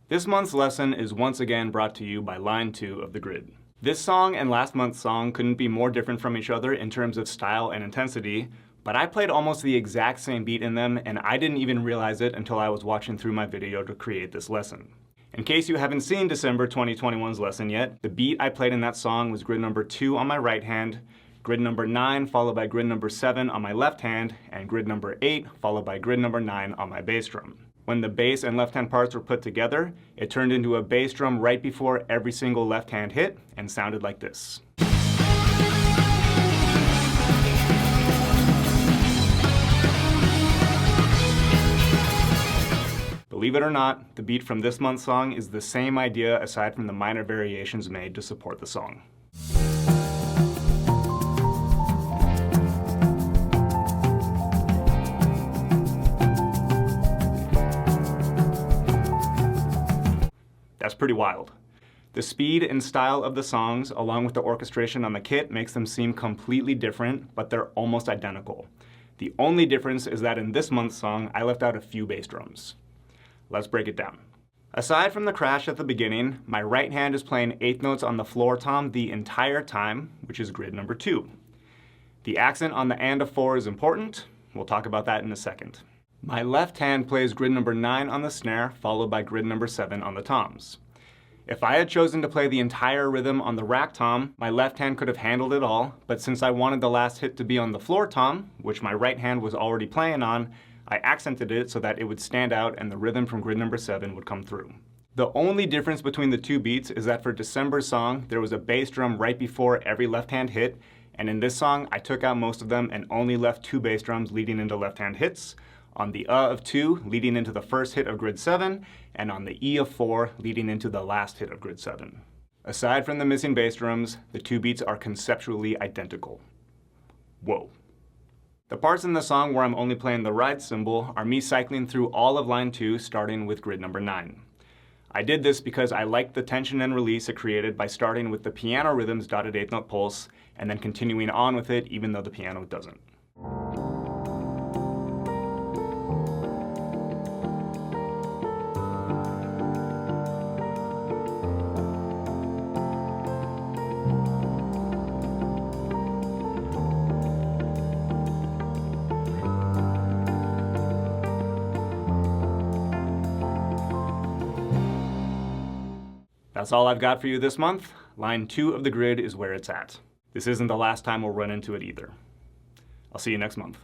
This month's lesson is once again brought to you by line 2 of the grid. This song and last month's song couldn't be more different from each other in terms of style and intensity, but I played almost the exact same beat in them, and I didn't even realize it until I was watching through my video to create this lesson. In case you haven't seen December 2021's lesson yet, the beat I played in that song was grid number 2 on my right hand, grid number 9 followed by grid number 7 on my left hand, and grid number 8 followed by grid number 9 on my bass drum. When the bass and left hand parts were put together, it turned into a bass drum right before every single left hand hit and sounded like this. Believe it or not, the beat from this month's song is the same idea aside from the minor variations made to support the song. That's pretty wild. The speed and style of the songs, along with the orchestration on the kit, makes them seem completely different, but they're almost identical. The only difference is that in this month's song, I left out a few bass drums. Let's break it down. Aside from the crash at the beginning, my right hand is playing eighth notes on the floor tom the entire time, which is grid number 2. The accent on the and of 4 is important. We'll talk about that in a second. My left hand plays grid number 9 on the snare, followed by grid number 7 on the toms. If I had chosen to play the entire rhythm on the rack tom, my left hand could have handled it all, but since I wanted the last hit to be on the floor tom, which my right hand was already playing on, I accented it so that it would stand out and the rhythm from grid number 7 would come through. The only difference between the two beats is that for December's song, there was a bass drum right before every left hand hit, and in this song, I took out most of them and only left 2 bass drums leading into left hand hits, on the of 2 leading into the first hit of grid 7, and on the E of 4 leading into the last hit of grid 7. Aside from the missing bass drums, the two beats are conceptually identical. Whoa. The parts in the song where I'm only playing the ride cymbal are me cycling through all of line 2 starting with grid number 9. I did this because I liked the tension and release it created by starting with the piano rhythm's dotted eighth note pulse and then continuing on with it even though the piano doesn't. That's all I've got for you this month. Line 2 of the grid is where it's at. This isn't the last time we'll run into it either. I'll see you next month.